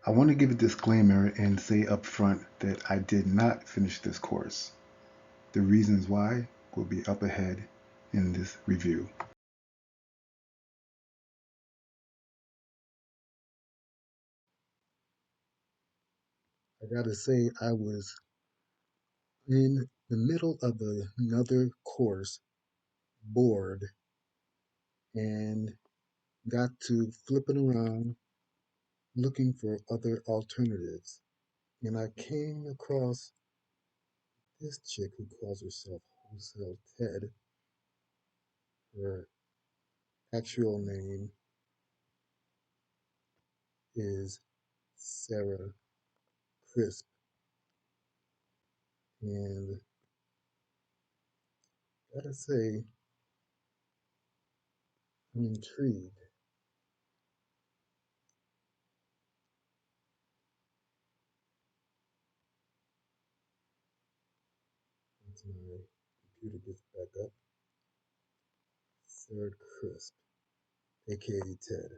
I want to give a disclaimer and say up front that I did not finish this course. The reasons why will be up ahead in this review. I gotta say, I was in the middle of another course, bored, and got to flipping around looking for other alternatives. And I came across this chick who calls herself Wholesale Ted. Her actual name is Sarah Crisp. And gotta say, I'm intrigued. Once my computer gets back up, Sarah Crisp, aka Ted.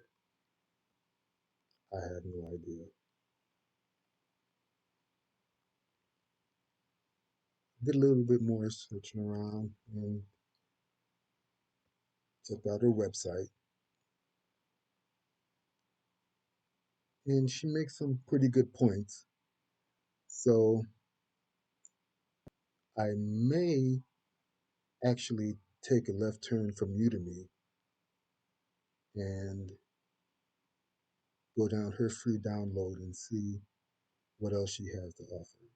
I had no idea. Did a little bit more searching around and checked out her website. And she makes some pretty good points. So I may actually take a left turn from Udemy and go down her free download and see what else she has to offer.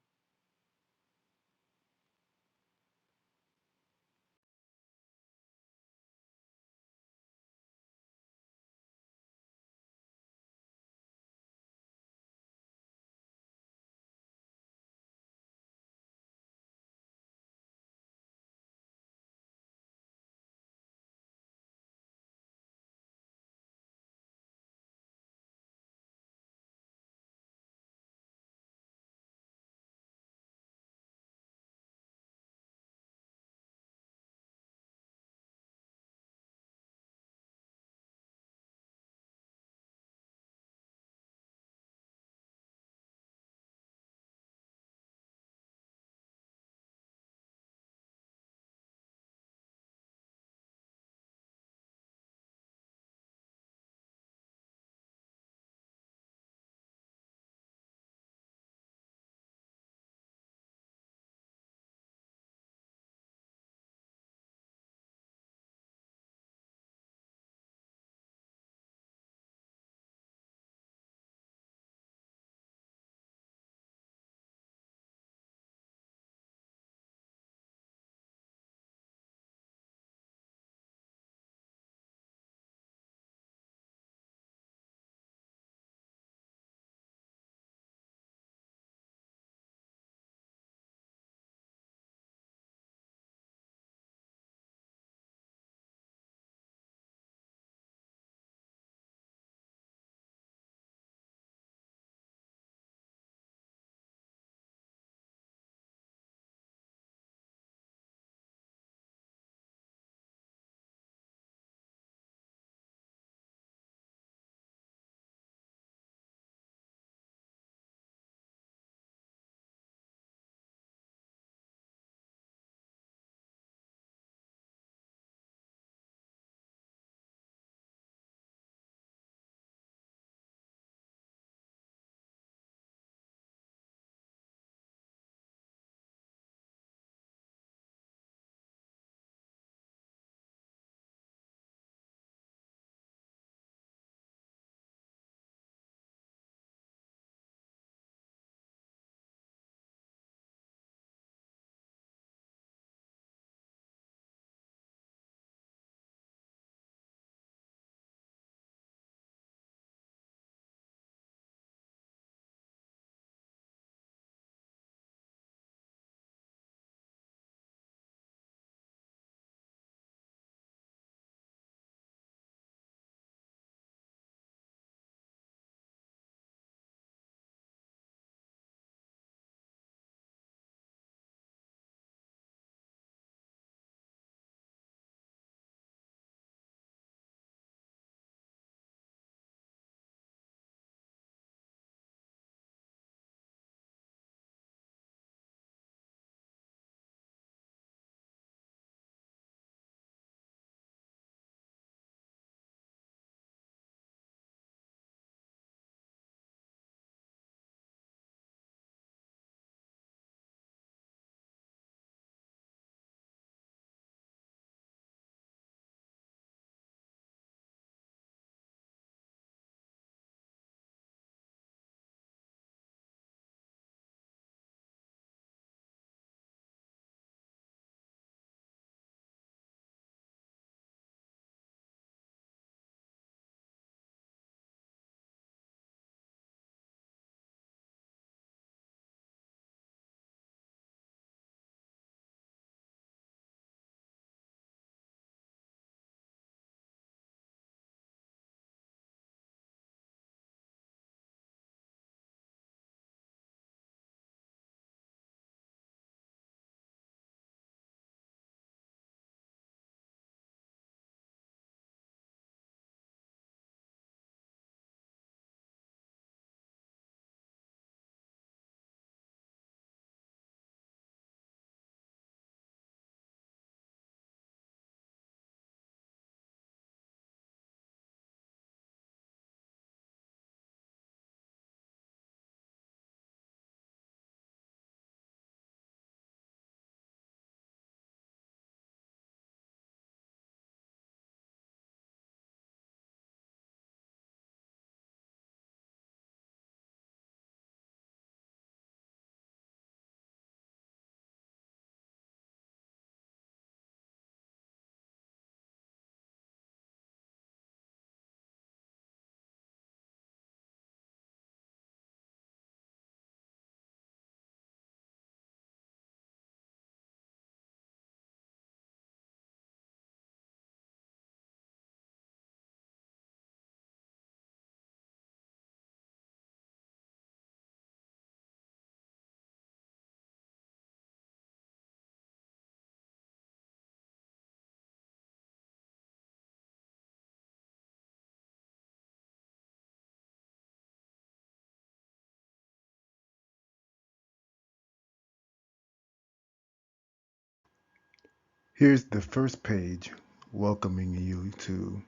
Here's the first page welcoming you to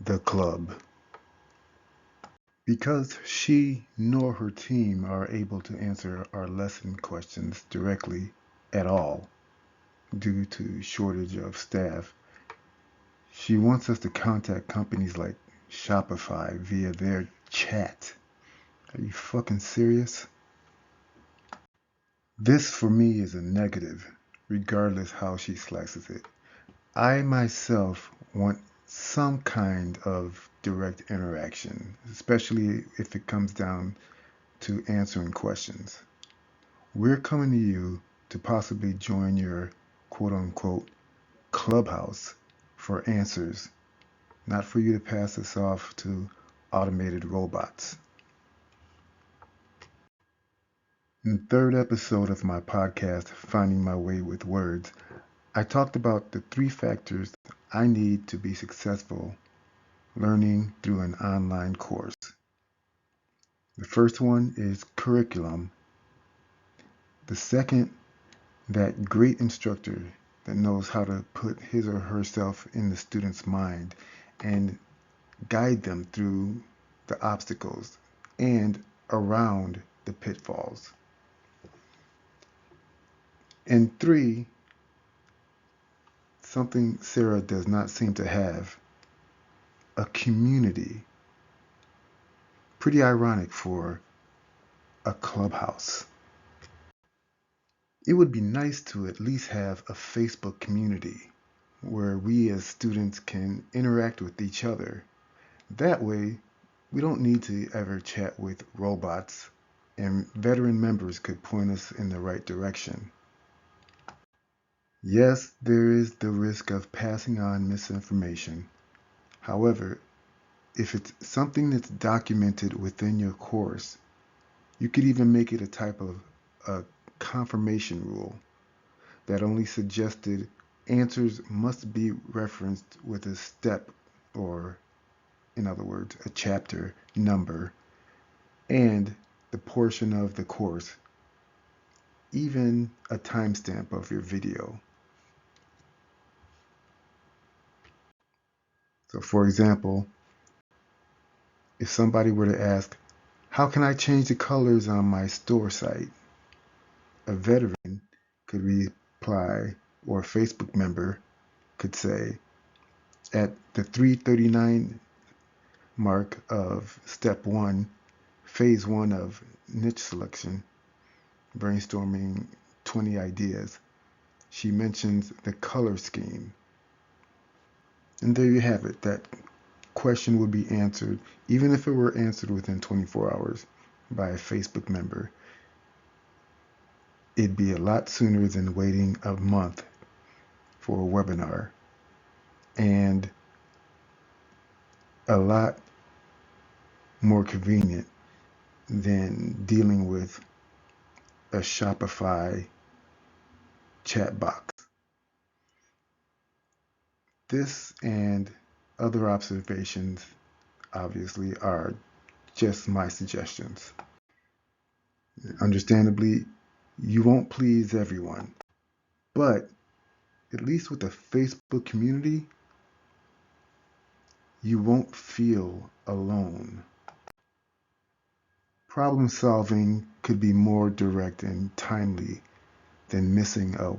the club. Because she nor her team are able to answer our lesson questions directly at all due to shortage of staff, she wants us to contact companies like Shopify via their chat. Are you fucking serious? This for me is a negative, regardless how she slices it. I myself want some kind of direct interaction, especially if it comes down to answering questions. We're coming to you to possibly join your quote unquote clubhouse for answers, not for you to pass us off to automated robots. In the third episode of my podcast, Finding My Way with Words, I talked about the 3 factors I need to be successful learning through an online course. The first one is curriculum. The second, that great instructor that knows how to put his or herself in the student's mind and guide them through the obstacles and around the pitfalls. And 3, something Sarah does not seem to have, a community. Pretty ironic for a clubhouse. It would be nice to at least have a Facebook community where we as students can interact with each other. That way, we don't need to ever chat with robots, and veteran members could point us in the right direction. Yes, there is the risk of passing on misinformation. However, if it's something that's documented within your course, you could even make it a type of a confirmation rule that only suggested answers must be referenced with a step, or in other words, a chapter number, and the portion of the course, even a timestamp of your video. So for example, if somebody were to ask, how can I change the colors on my store site? A veteran could reply, or a Facebook member could say, at the 339 mark of step 1, phase 1 of niche selection, brainstorming 20 ideas, she mentions the color scheme. And there you have it. That question would be answered, even if it were answered within 24 hours by a Facebook member. It'd be a lot sooner than waiting a month for a webinar, and a lot more convenient than dealing with a Shopify chat box. This and other observations, obviously, are just my suggestions. Understandably, you won't please everyone, but at least with the Facebook community, you won't feel alone. Problem solving could be more direct and timely than missing a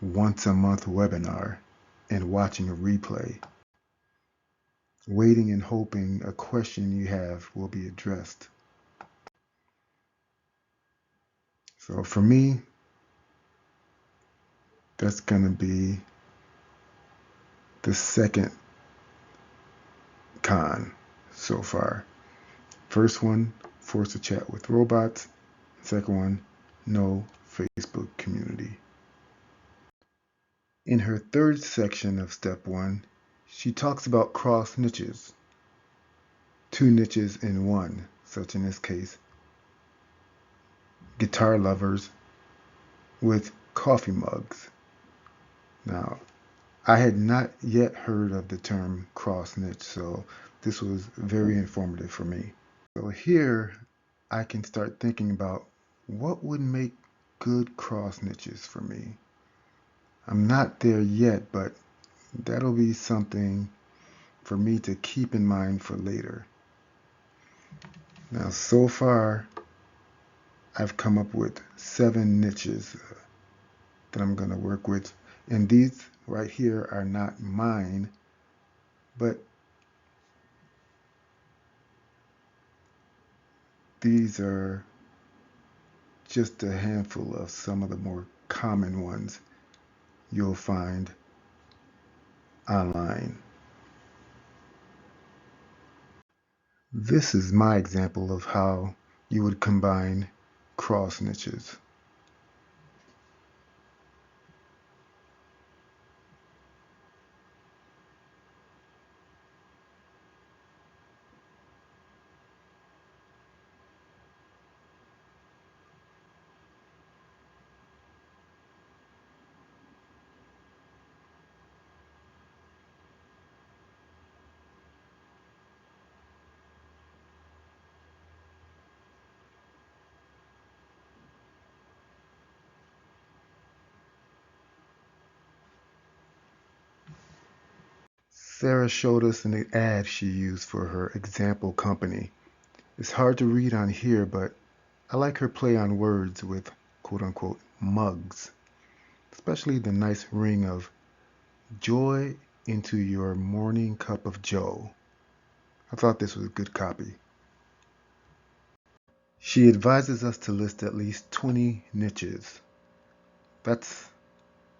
once a month webinar and watching a replay, waiting and hoping a question you have will be addressed. So for me, that's going to be the second con so far. First one, forced to chat with robots. Second one, no Facebook community. In her third section of step 1, she talks about cross niches. 2 niches in one, such in this case, guitar lovers with coffee mugs. Now, I had not yet heard of the term cross niche, so this was very informative for me. So here I can start thinking about what would make good cross niches for me. I'm not there yet, but that'll be something for me to keep in mind for later. Now, so far, I've come up with 7 niches that I'm going to work with. And these right here are not mine, but these are just a handful of some of the more common ones you'll find online. This is my example of how you would combine cross niches. Sarah showed us an ad she used for her example company. It's hard to read on here, but I like her play on words with quote-unquote mugs, especially the nice ring of joy into your morning cup of joe. I thought this was good copy. She advises us to list at least 20 niches. That's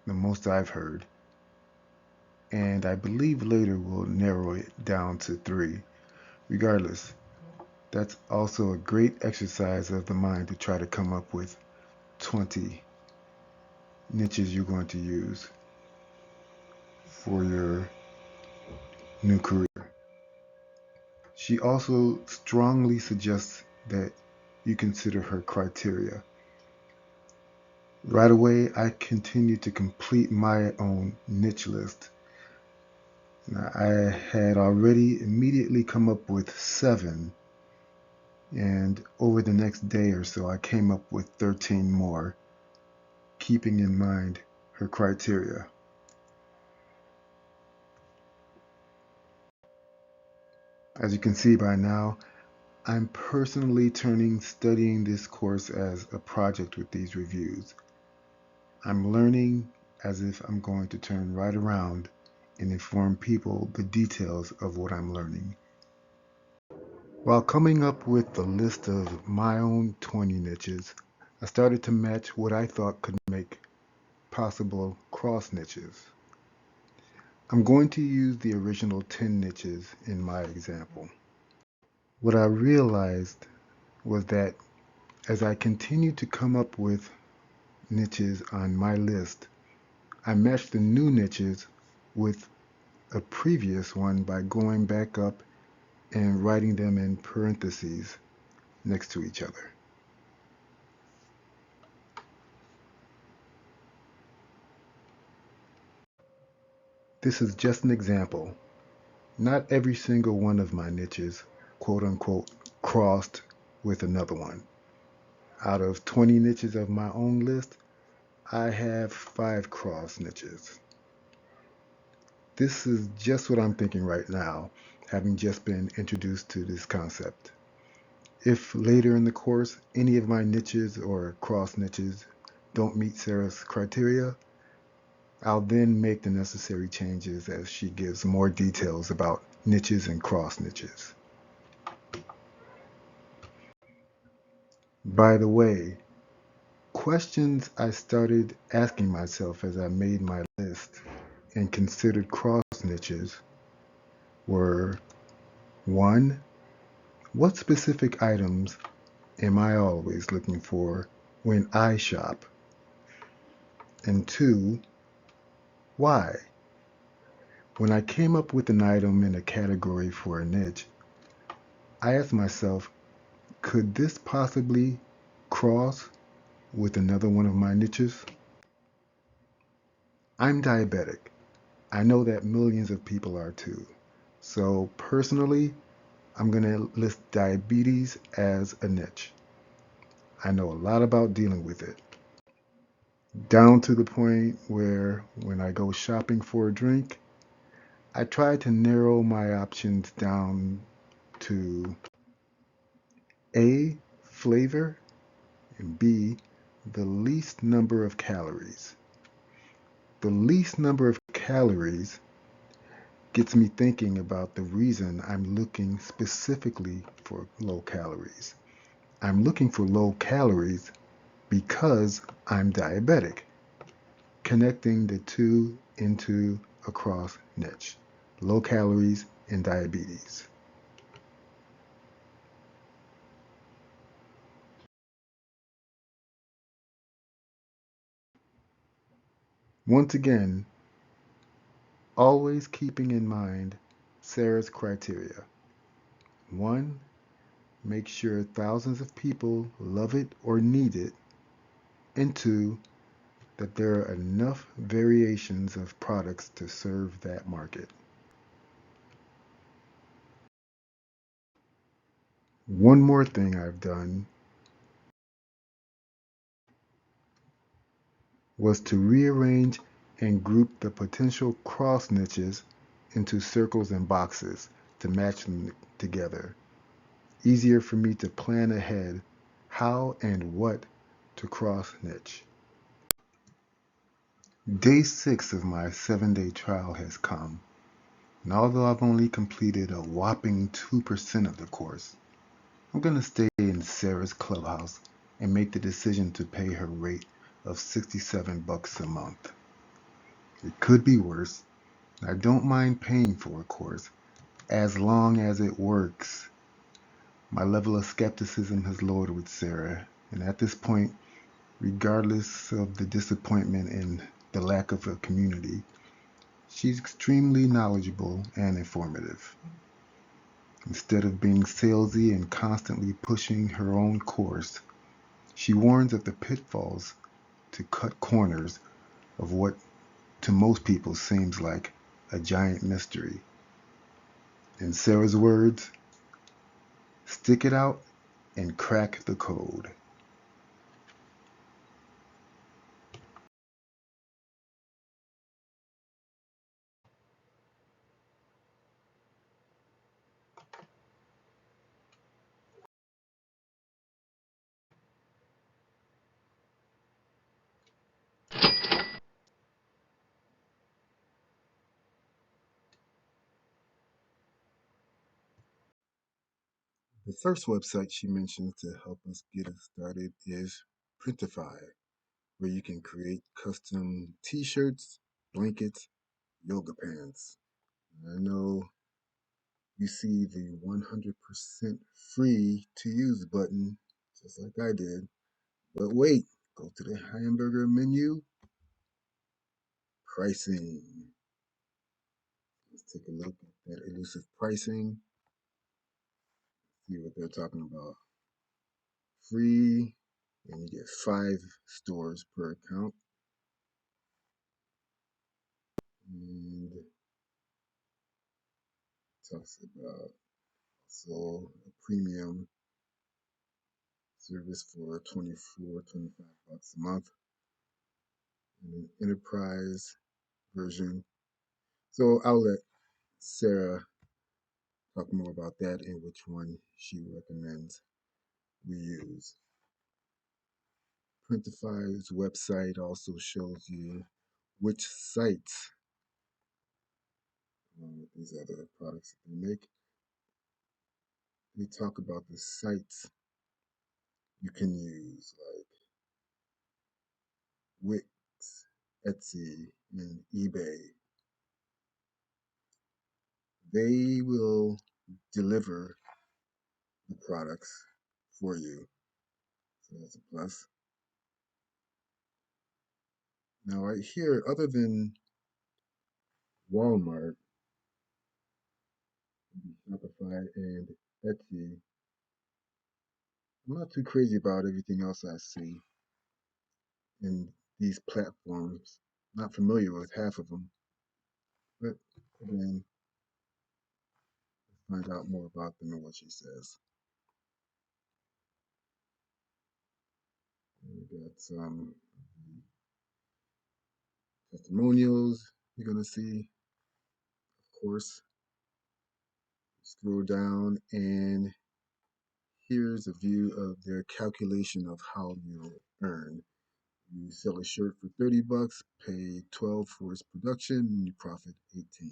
the most I've heard. And I believe later we'll narrow it down to 3. Regardless, that's also a great exercise of the mind to try to come up with 20 niches you're going to use for your new career. She also strongly suggests that you consider her criteria. Right away, I continued to complete my own niche list. Now, I had already immediately come up with 7, and over the next day or so, I came up with 13 more, keeping in mind her criteria. As you can see by now, I'm personally turning studying this course as a project with these reviews. I'm learning as if I'm going to turn right around and inform people the details of what I'm learning. While coming up with the list of my own 20 niches, I started to match what I thought could make possible cross niches. I'm going to use the original 10 niches in my example. What I realized was that as I continued to come up with niches on my list, I matched the new niches with a previous one by going back up and writing them in parentheses next to each other. This is just an example. Not every single one of my niches, quote unquote, crossed with another one. Out of 20 niches of my own list, I have 5 cross niches. This is just what I'm thinking right now, having just been introduced to this concept. If later in the course any of my niches or cross niches don't meet Sarah's criteria, I'll then make the necessary changes as she gives more details about niches and cross niches. By the way, questions I started asking myself as I made my list and considered cross niches were: 1. What specific items am I always looking for when I shop? And 2. Why? When I came up with an item in a category for a niche, I asked myself, could this possibly cross with another one of my niches? I'm diabetic. I know that millions of people are too. So personally, I'm going to list diabetes as a niche. I know a lot about dealing with it. down to the point where when I go shopping for a drink, I try to narrow my options down to A, flavor, and B, the least number of calories. The least number of calories gets me thinking about the reason I'm looking specifically for low calories. I'm looking for low calories because I'm diabetic, connecting the two into a cross niche: low calories and diabetes. Once again, always keeping in mind Sarah's criteria. 1. Make sure thousands of people love it or need it. And 2. That there are enough variations of products to serve that market. One more thing I've done was to rearrange and group the potential cross niches into circles and boxes to match them together. Easier for me to plan ahead how and what to cross niche. Day 6 of my 7-day trial has come, and although I've only completed a whopping 2% of the course, I'm going to stay in Sarah's Clubhouse and make the decision to pay her rate of $67 a month. It could be worse. I don't mind paying for a course as long as it works. My level of skepticism has lowered with Sarah, and at this point, regardless of the disappointment and the lack of a community, she's extremely knowledgeable and informative. Instead of being salesy and constantly pushing her own course, she warns of the pitfalls to cut corners of what to most people seems like a giant mystery. In Sarah's words, stick it out and crack the code. The first website she mentions to help us get us started is Printify, where you can create custom t-shirts, blankets, yoga pants. I know you see the 100% free to use button, just like I did. But wait, go to the hamburger menu, pricing. Let's take a look at that elusive pricing, see what they're talking about. Free, and you get 5 stores per account. And it talks about also a premium service for 24, $25 a month, and an enterprise version. So I'll let Sarah talk more about that and which one she recommends we use. Printify's website also shows you which sites, along with these other products that they make, they talk about the sites you can use, like Wix, Etsy, and eBay. They will deliver the products for you. So that's a plus. Now, right here, other than Walmart, Shopify, and Etsy, I'm not too crazy about everything else I see in these platforms. Not familiar with half of them, but again, find out more about them and what she says. We got some testimonials you're going to see. Of course, scroll down and here's a view of their calculation of how you'll earn. You sell a shirt for $30, pay 12 for its production, and you profit 18.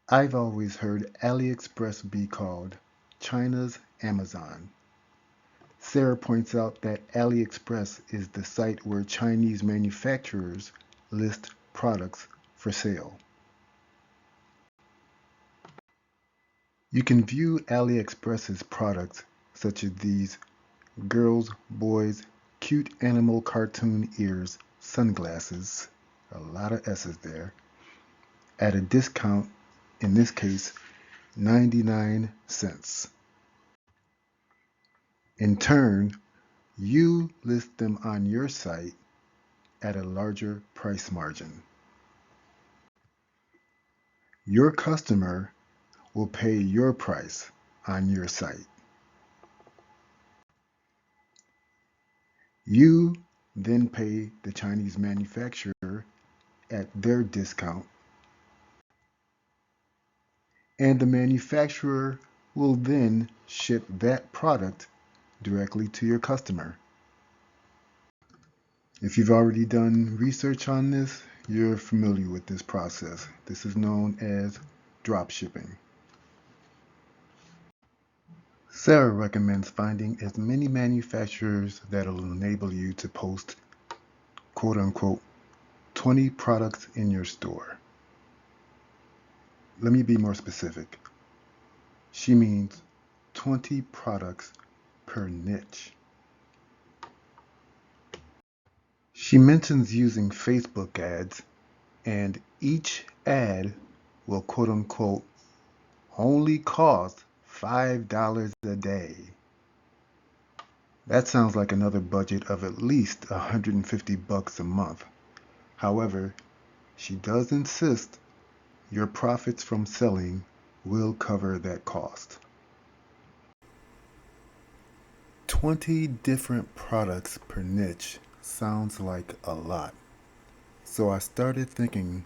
I've always heard AliExpress be called China's Amazon. Sarah points out that AliExpress is the site where Chinese manufacturers list products for sale. You can view AliExpress's products such as these girls, boys, cute animal cartoon ears, sunglasses, a lot of S's there, at a discount, in this case, 99 cents. In turn, you list them on your site at a larger price margin. Your customer will pay your price on your site. You then pay the Chinese manufacturer at their discount, and the manufacturer will then ship that product directly to your customer. If you've already done research on this, you're familiar with this process. This is known as drop shipping. Sarah recommends finding as many manufacturers that will enable you to post quote unquote 20 products in your store. Let me be more specific. She means 20 products per niche. She mentions using Facebook ads, and each ad will quote unquote only cost $5 a day. That sounds like another budget of at least $150 a month. However, she does insist your profits from selling will cover that cost. 20 different products per niche sounds like a lot. So I started thinking,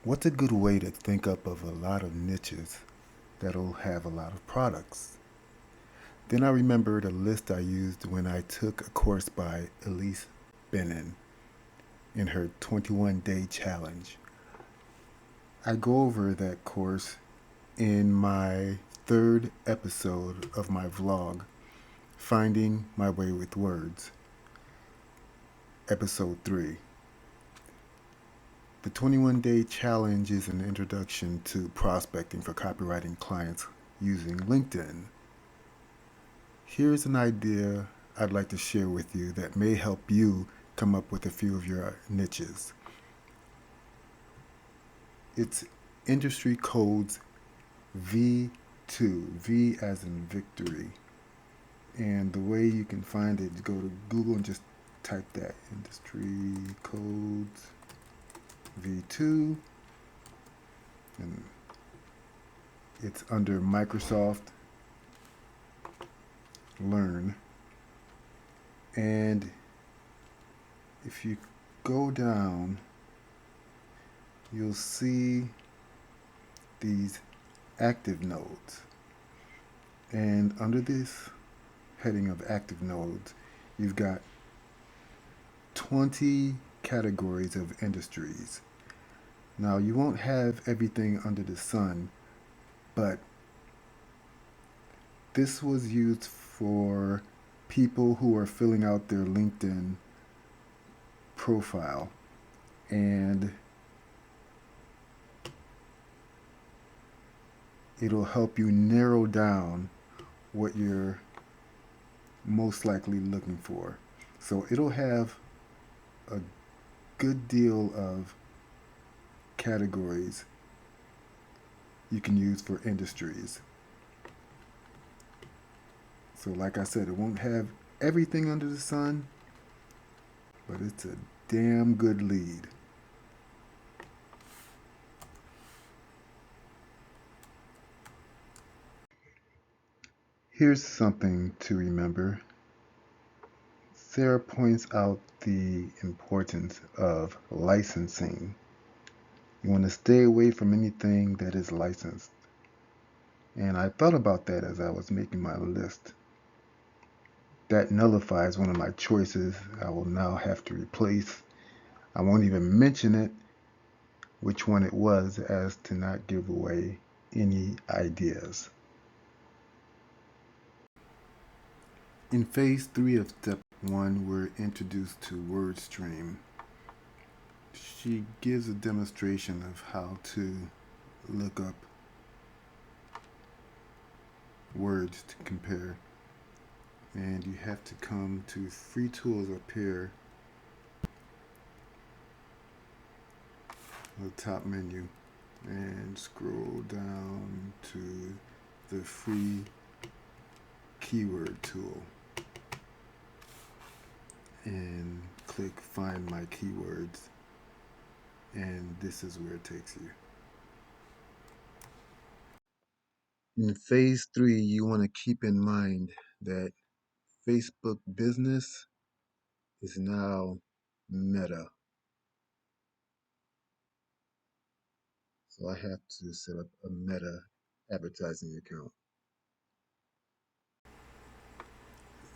what's a good way to think up of a lot of niches that'll have a lot of products? Then I remembered a list I used when I took a course by Elise Benin in her 21-day challenge. I go over that course in my third episode of my vlog, Finding My Way with Words, episode 3. The 21-day challenge is an introduction to prospecting for copywriting clients using LinkedIn. Here's an idea I'd like to share with you that may help you come up with a few of your niches. It's industry codes V2, V as in victory. And the way you can find it, go to Google and just type that, industry codes V2, and it's under Microsoft Learn. And if you go down, you'll see these active nodes. And under this heading of active nodes, you've got 20 categories of industries. Now, you won't have everything under the sun, but this was used for people who are filling out their LinkedIn profile, and it'll help you narrow down what you're most likely looking for. So it'll have a good deal of categories you can use for industries. So like I said, it won't have everything under the sun, but it's a damn good lead. Here's something to remember. Sarah points out the importance of licensing. You want to stay away from anything that is licensed. And I thought about that as I was making my list. That nullifies one of my choices I will now have to replace. I won't even mention it, which one it was, as to not give away any ideas. In phase 3 of step 1, we're introduced to WordStream. She gives a demonstration of how to look up words to compare. And you have to come to free tools up here, the top menu, and scroll down to the free keyword tool and click find my keywords, and this is where it takes you. In phase 3, you want to keep in mind that Facebook business is now Meta. So I have to set up a Meta advertising account.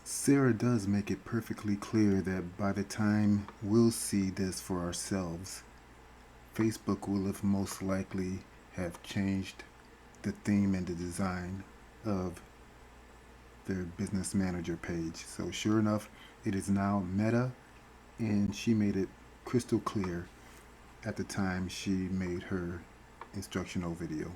Sarah does make it perfectly clear that by the time we'll see this for ourselves, Facebook will have most likely have changed the theme and the design of their business manager page. So sure enough, it is now Meta, and she made it crystal clear at the time she made her instructional video.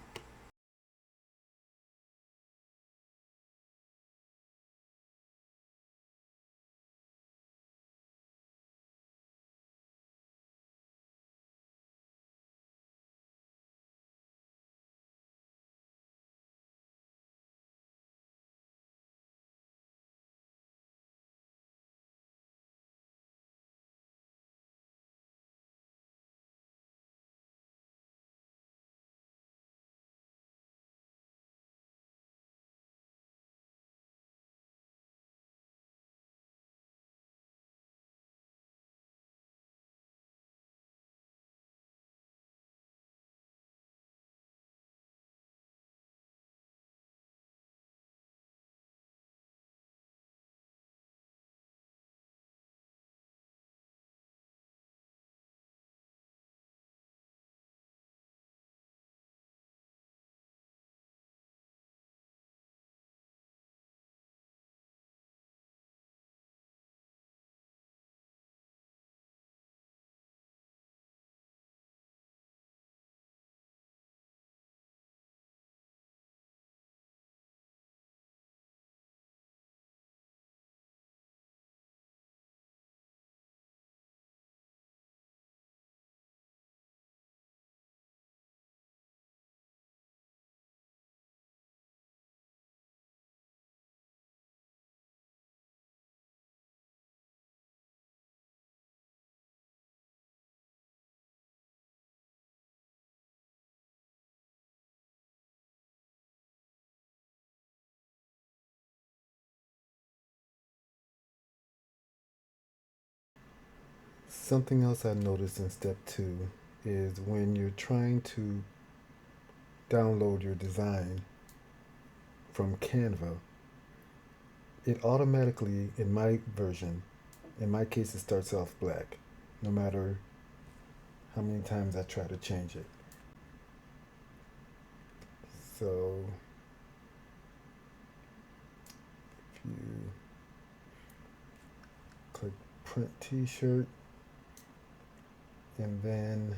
Something else I noticed in step 2 is when you're trying to download your design from Canva, it automatically, in my version, in my case, it starts off black, no matter how many times I try to change it. So if you click print t-shirt and then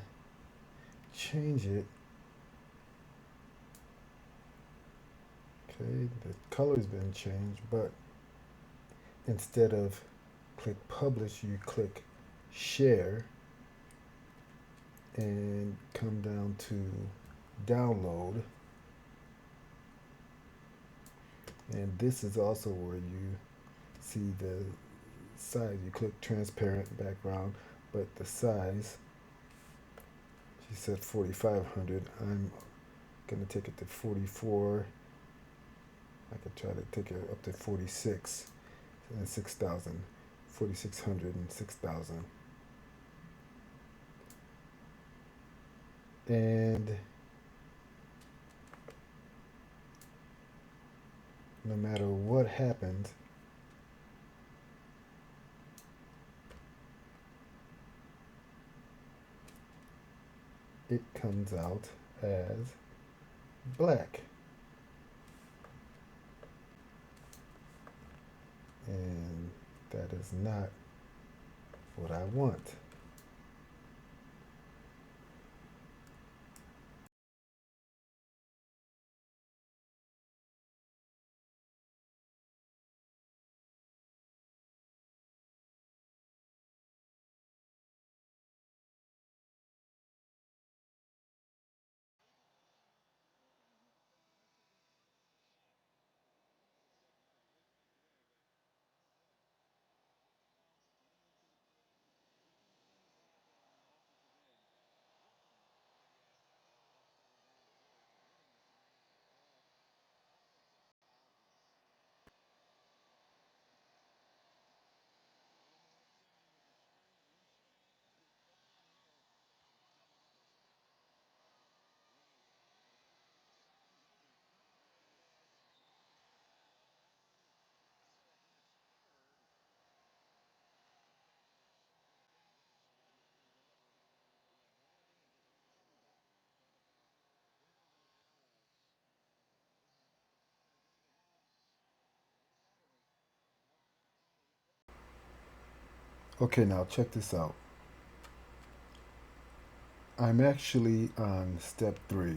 change it, okay, the color's been changed, but instead of click publish, you click share and come down to download. And this is also where you see the size. You click transparent background, but the size, she said 4,500. I'm gonna take it to 44. I could try to take it up to 46 and 6,000. 4,600 and 6,000. And no matter what happens, it comes out as black. And that is not what I want. Okay, now check this out. I'm actually on step 3.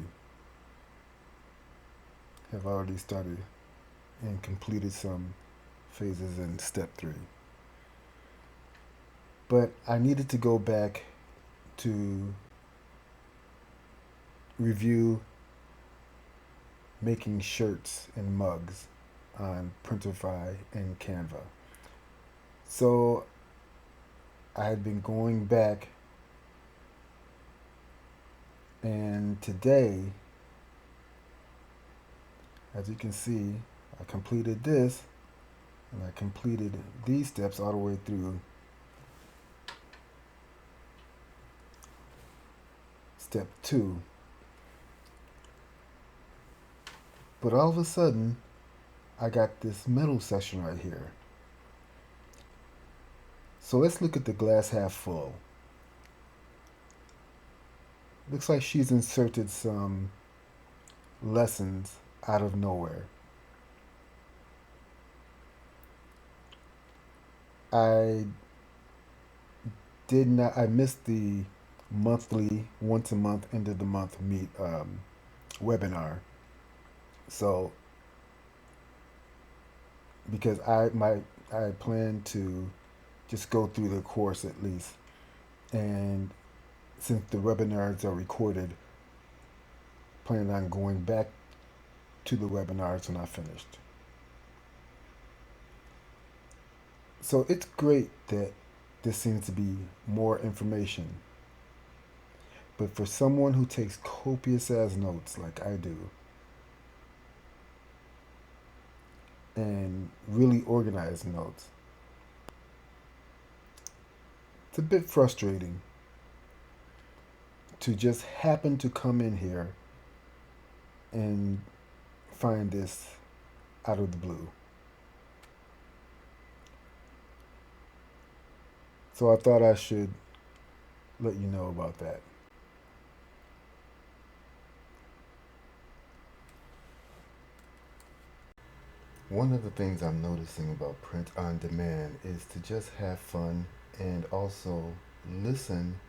Have already started and completed some phases in step 3. But I needed to go back to review making shirts and mugs on Printify and Canva. So I had been going back, and today, as you can see, I completed this, and I completed these steps all the way through step 2. But all of a sudden, I got this middle section right here. So let's look at the glass half full. Looks like she's inserted some lessons out of nowhere. I I missed the monthly, once a month, end of the month meet webinar. So because I plan to just go through the course at least, and since the webinars are recorded, plan on going back to the webinars when I finished. So it's great that this seems to be more information. But for someone who takes copious ass notes like I do, and really organized notes, it's a bit frustrating to just happen to come in here and find this out of the blue. So I thought I should let you know about that. One of the things I'm noticing about print on demand is to just have fun and also listen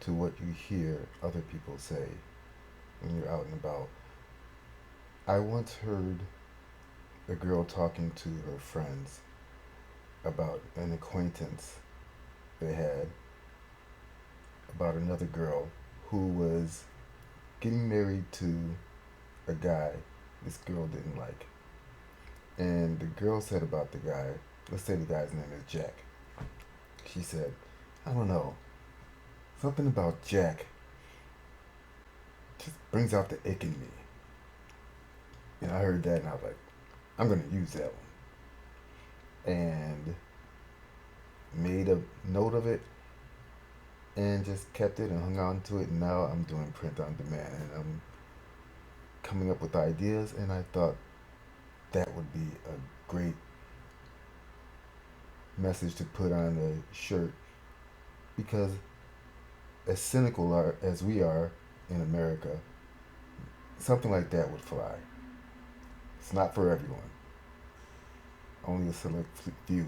to what you hear other people say when you're out and about. I once heard a girl talking to her friends about an acquaintance they had about another girl who was getting married to a guy this girl didn't like. And the girl said about the guy, let's say the guy's name is Jack. She said, I don't know, something about Jack just brings out the ick in me. And I heard that and I was like, I'm going to use that one. And made a note of it and just kept it and hung on to it. And now I'm doing print on demand and I'm coming up with ideas. And I thought that would be a great message to put on a shirt because as cynical as we are in America, something like that would fly. It's not for everyone. Only a select few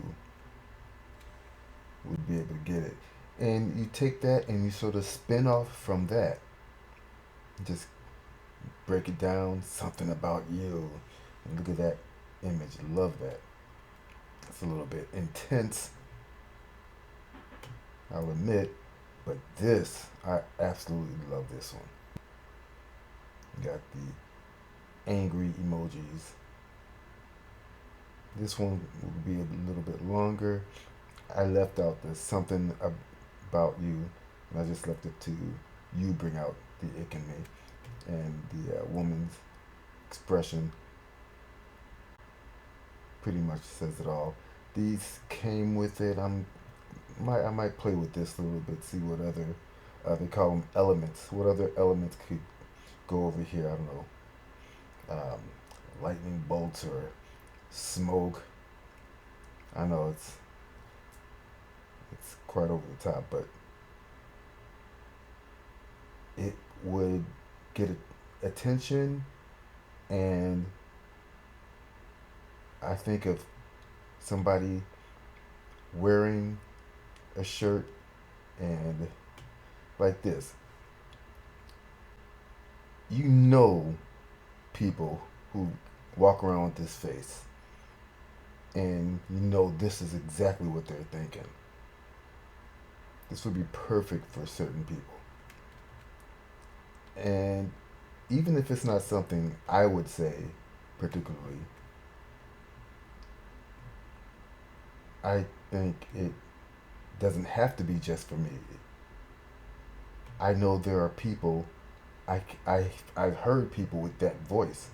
would be able to get it. And you take that and you sort of spin off from that. Just break it down, something about you. And look at that image. Love that. It's a little bit intense, I'll admit, but this, I absolutely love this one. You got the angry emojis. This one will be a little bit longer. I left out the something about you, and I just left it to you bring out the ick in me. And the woman's expression pretty much says it all. These came with it. I might play with this a little bit, see what other they call them elements. What other elements could go over here? I don't know, lightning bolts or smoke. I know it's quite over the top, but it would get attention, and I think of somebody wearing a shirt and like this. You know people who walk around with this face, and you know this is exactly what they're thinking. This would be perfect for certain people. And even if it's not something I would say particularly, I think it doesn't have to be just for me. I know there are people, I've heard people with that voice.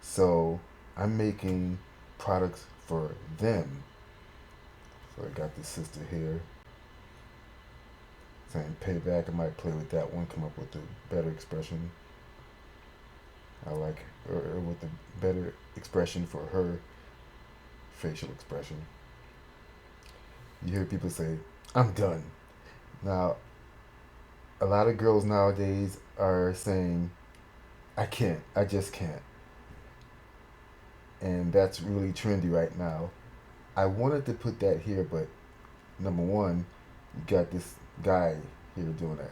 So I'm making products for them. So I got this sister here saying payback. I might play with that one, come up with a better expression. I like, or with a better expression for her facial expression. You hear people say, I'm done. Now, a lot of girls nowadays are saying, I can't, I just can't. And that's really trendy right now. I wanted to put that here, but number one, you got this guy here doing that.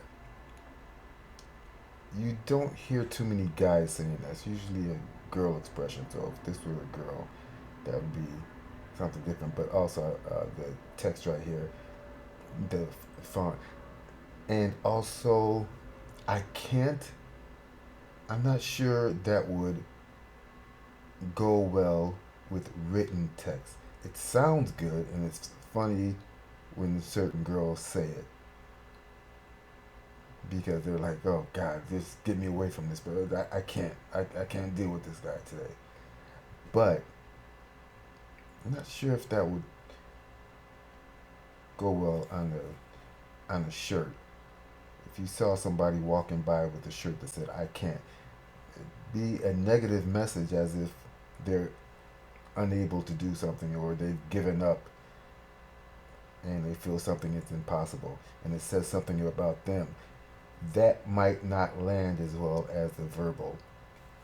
You don't hear too many guys saying that. It's usually a girl expression. So if this were a girl, that would be something different. But also the text right here, the font, and also I can't. I'm not sure that would go well with written text. It sounds good and it's funny when certain girls say it because they're like, "Oh God, just get me away from this." But I can't. I can't deal with this guy today. But I'm not sure if that would go well on a shirt. If you saw somebody walking by with a shirt that said "I can't," it'd be a negative message as if they're unable to do something or they've given up and they feel something is impossible and it says something about them. That might not land as well as the verbal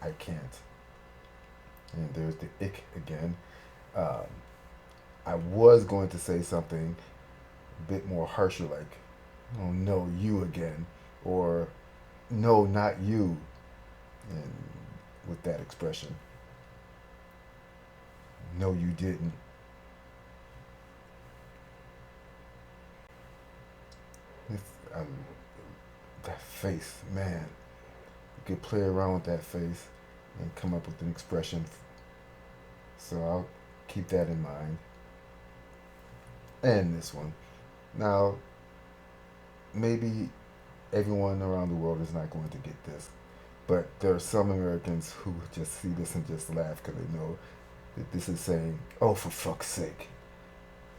I can't. And there's the ick again. Um, I was going to say something a bit more harsher like, oh no, you again, or no, not you, and with that expression, no, you didn't. It's, um, that face, man. You could play around with that face and come up with an expression. So I'll keep that in mind. And this one. Now, maybe everyone around the world is not going to get this, but there are some Americans who just see this and just laugh because they know that this is saying, oh, for fuck's sake.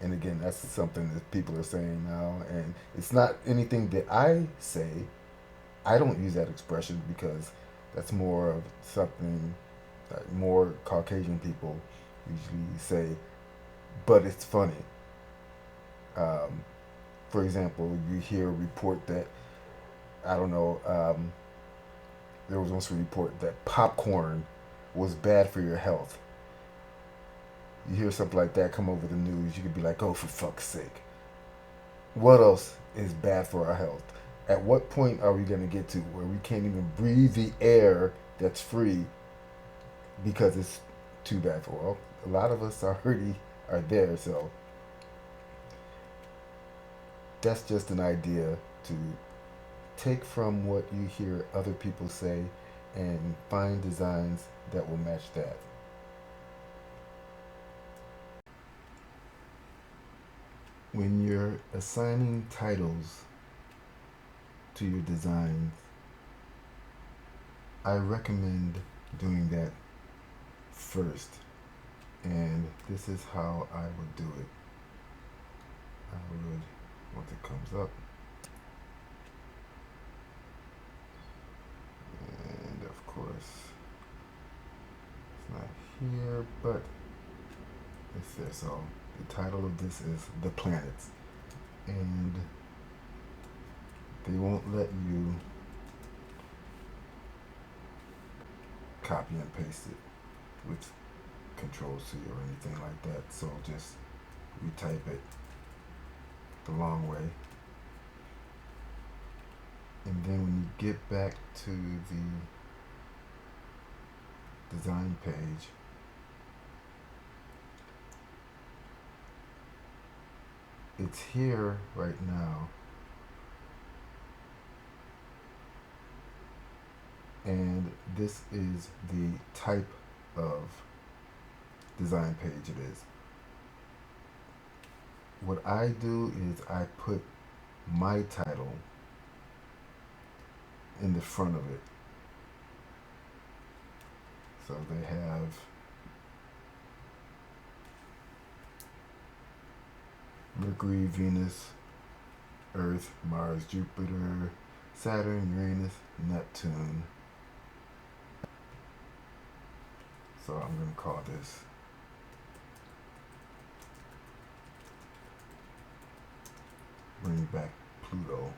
And again, that's something that people are saying now, and it's not anything that I say. I don't use that expression because that's more of something that more Caucasian people usually say, but it's funny. Um, for example, you hear a report that, I don't know, there was once a report that popcorn was bad for your health. You hear something like that come over the news, you could be like, oh, for fuck's sake. What else is bad for our health? At what point are we going to get to where we can't even breathe the air that's free because it's too bad for? Well, a lot of us already are there, so that's just an idea to take from what you hear other people say and find designs that will match that. When you're assigning titles to your designs, I recommend doing that first. And this is how I would do it. I would, once it comes up, and of course, it's not here, but it's there. So the title of this is The Planets. And they won't let you copy and paste it with Control C or anything like that. So just retype it the long way. And then when you get back to the design page, it's here right now. And this is the type of design page it is. What I do is I put my title in the front of it. So they have Mercury, Venus, Earth, Mars, Jupiter, Saturn, Uranus, Neptune. So I'm going to call this Bring Back Pluto.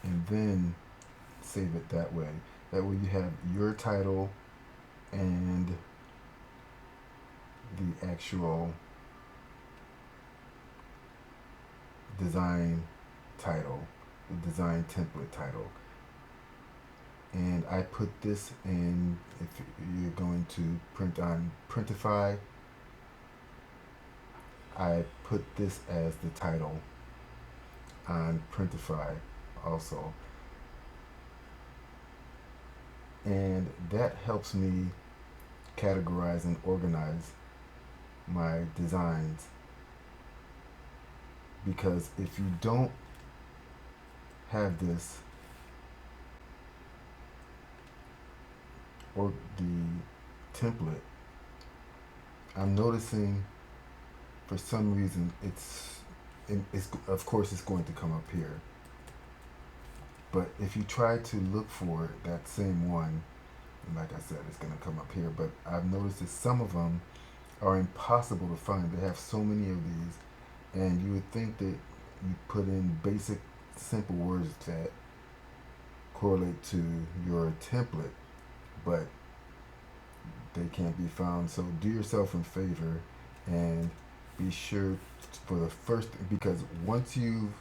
And then save it that way. That way you have your title and the actual design title, the design template title. And I put this in, if you're going to print on Printify, I put this as the title on Printify also. And that helps me categorize and organize my designs, because if you don't have this or the template, I'm noticing for some reason it's of course it's going to come up here, but if you try to look for that same one, like I said, it's going to come up here. But I've noticed that some of them are impossible to find. They have so many of these, and you would think that you put in basic simple words that correlate to your template, but they can't be found. So do yourself a favor and be sure for the first, because once you've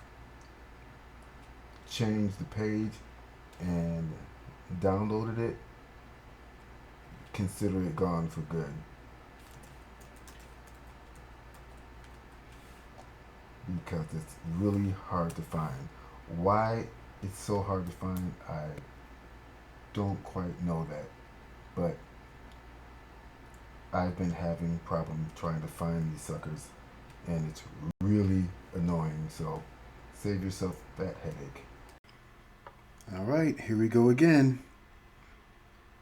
changed the page and downloaded it, consider it gone for good, because it's really hard to find. Why it's so hard to find, I don't quite know that, but I've been having problems trying to find these suckers, and it's really annoying. So save yourself that headache. All right, here we go again.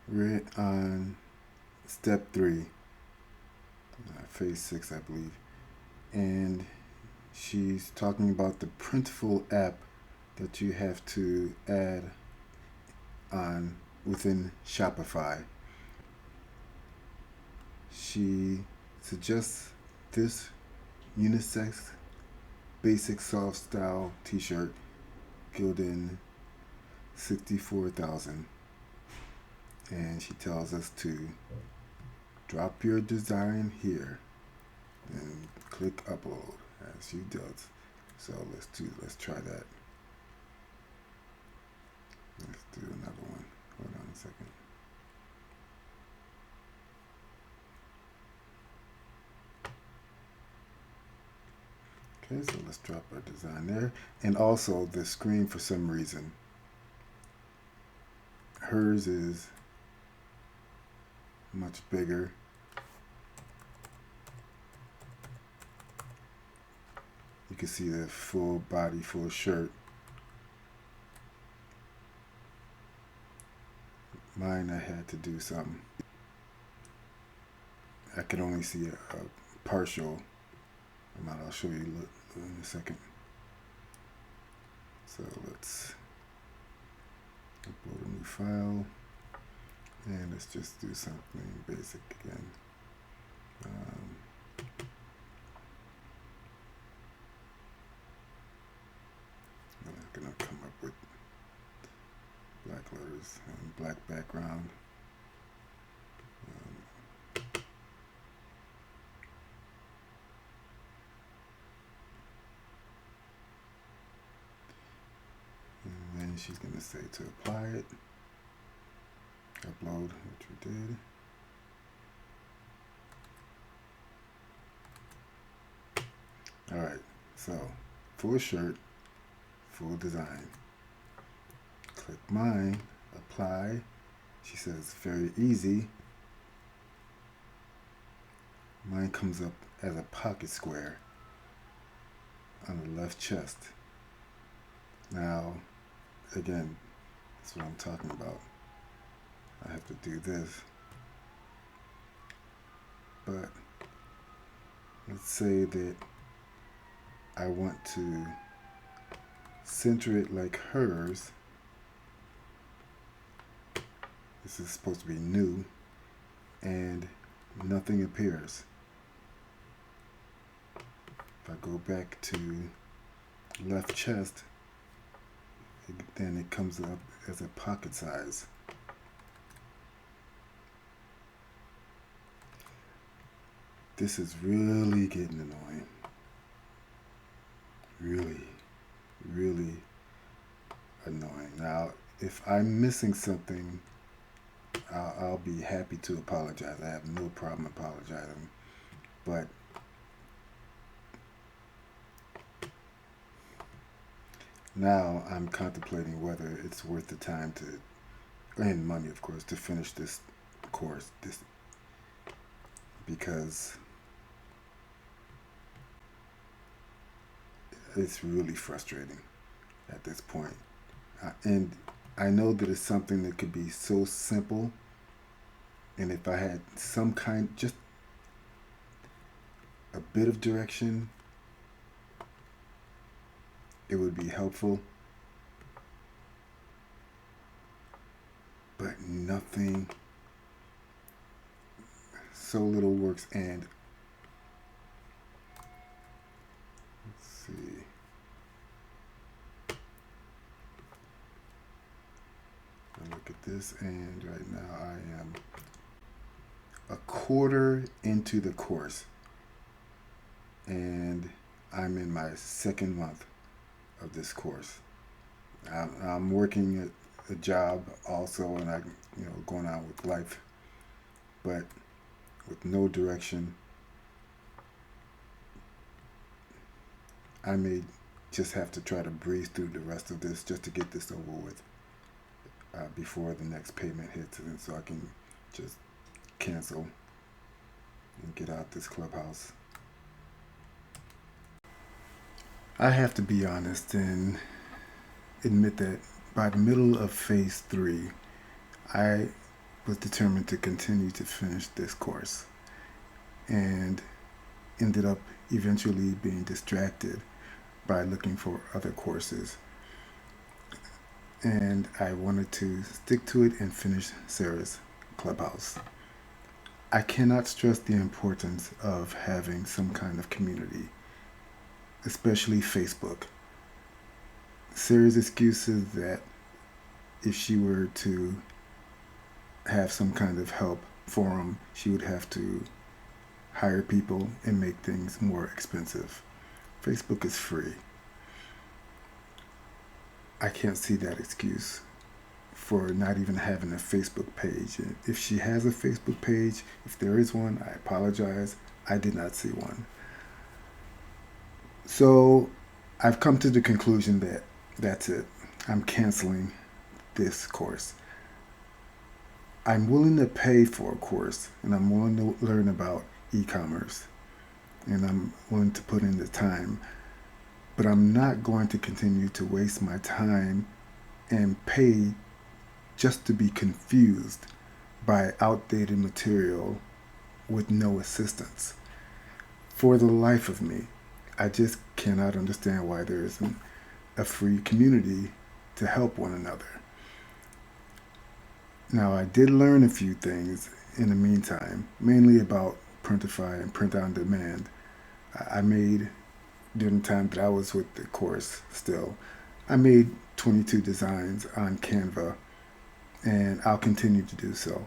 We're on step 3. phase 6, I believe. And she's talking about the Printful app that you have to add on within Shopify. She suggests this unisex basic soft style t-shirt gilding 64,000, and she tells us to drop your design here and click upload as she does. So let's try that. Let's do another one. Hold on a second. Okay, so let's drop our design there. And also the screen, for some reason, hers is much bigger. You can see the full body, full shirt. Mine, I had to do something. I could only see a partial amount. I'll show you in a second. So let's upload a new file, and let's just do something basic again. I'm gonna come up with black letters and black background. And then she's gonna say to apply it, upload, which we did. All right, so full shirt, full design. Click mine, apply. She says very easy. Mine comes up as a pocket square on the left chest. Now, again, that's what I'm talking about. I have to do this. But let's say that I want to center it like hers. This is supposed to be new, and nothing appears. If I go back to left chest, then it comes up as a pocket size. This is really getting annoying. Really annoying. Now, if I'm missing something, I'll be happy to apologize. I have no problem apologizing. But now I'm contemplating whether it's worth the time to, and money of course, to finish this course. Because it's really frustrating at this point. And I know that it's something that could be so simple, and if I had some kind, just a bit of direction, it would be helpful. But nothing, so little works. And let's see. I look at this, and right now I am a quarter into the course, and I'm in my second month of this course. I'm working a job also, and I, going on with life, but with no direction. I may just have to try to breeze through the rest of this just to get this over with before the next payment hits, and so I can just cancel and get out this Clubhouse. I have to be honest and admit that by the middle of phase 3, I was determined to continue to finish this course. and ended up eventually being distracted by looking for other courses. And I wanted to stick to it and finish Sarah's Clubhouse. I cannot stress the importance of having some kind of community, especially Facebook. Sarah's excuse is that if she were to have some kind of help forum, she would have to hire people and make things more expensive. Facebook is free. I can't see that excuse for not even having a Facebook page. If she has a Facebook page, if there is one, I apologize. I did not see one. So I've come to the conclusion that that's it. I'm canceling this course. I'm willing to pay for a course and I'm willing to learn about e-commerce and I'm willing to put in the time, but I'm not going to continue to waste my time and pay just to be confused by outdated material with no assistance. For the life of me, I just cannot understand why there isn't a free community to help one another. Now, I did learn a few things in the meantime, mainly about Printify and Print on Demand. I made, during the time that I was with the course still, I made 22 designs on Canva, and I'll continue to do so.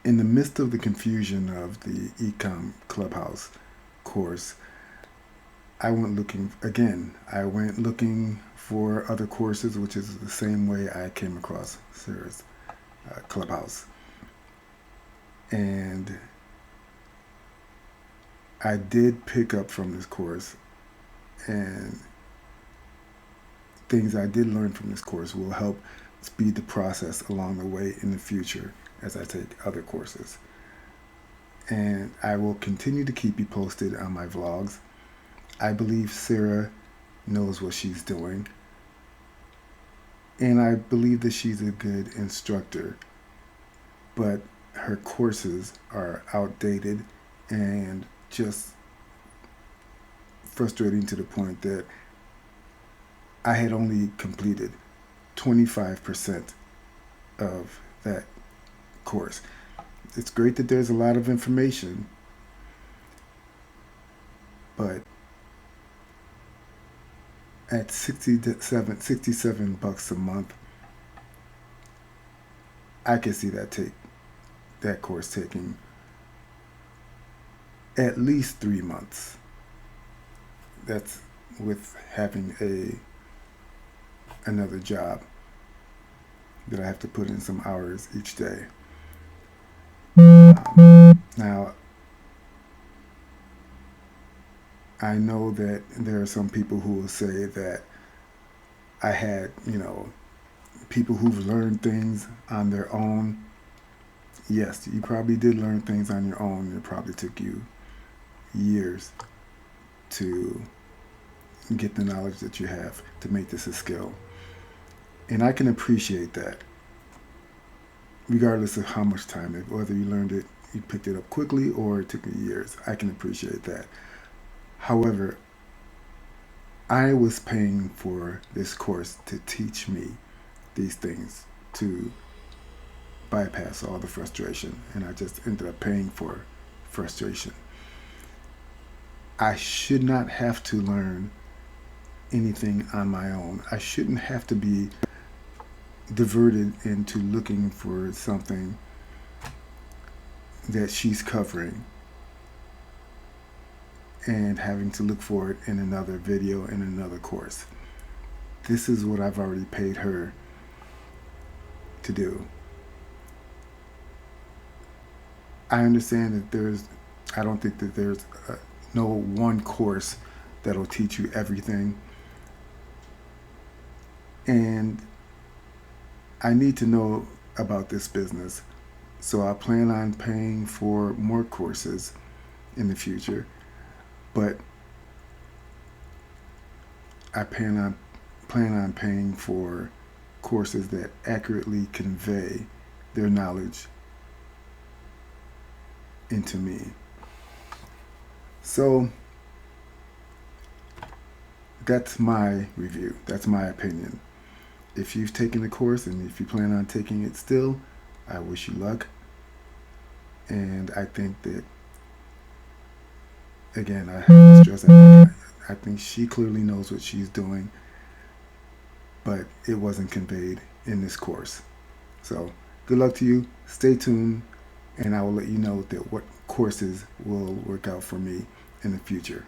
In the midst of the confusion of the E-Comm Clubhouse course, I went looking for other courses, which is the same way I came across Sarah's Clubhouse. And I did pick up from this course, and things I did learn from this course will help speed the process along the way in the future as I take other courses. And I will continue to keep you posted on my vlogs. I believe Sarah knows what she's doing. And I believe that she's a good instructor. But her courses are outdated and just frustrating to the point that I had only completed 25% of that course. It's great that there's a lot of information, but at $67 a month, I can see that course taking at least 3 months. That's with having another job that I have to put in some hours each day. Now, I know that there are some people who will say that I had, people who've learned things on their own. Yes, you probably did learn things on your own, and it probably took you years to get the knowledge that you have to make this a skill. And I can appreciate that, regardless of how much time, whether you learned it, you picked it up quickly, or it took you years. I can appreciate that. However, I was paying for this course to teach me these things, to bypass all the frustration, and I just ended up paying for frustration. I should not have to learn anything on my own. I shouldn't have to be diverted into looking for something that she's covering and having to look for it in another video in another course. This is what I've already paid her to do. I understand that I don't think that there's no one course that'll teach you everything. And I need to know about this business. So I plan on paying for more courses in the future. But I plan on paying for courses that accurately convey their knowledge into me. So that's my review. That's my opinion. If you've taken the course and if you plan on taking it still, I wish you luck. And I think that, again, I have to stress that I think she clearly knows what she's doing, but it wasn't conveyed in this course. So good luck to you. Stay tuned, and I will let you know that what courses will work out for me in the future.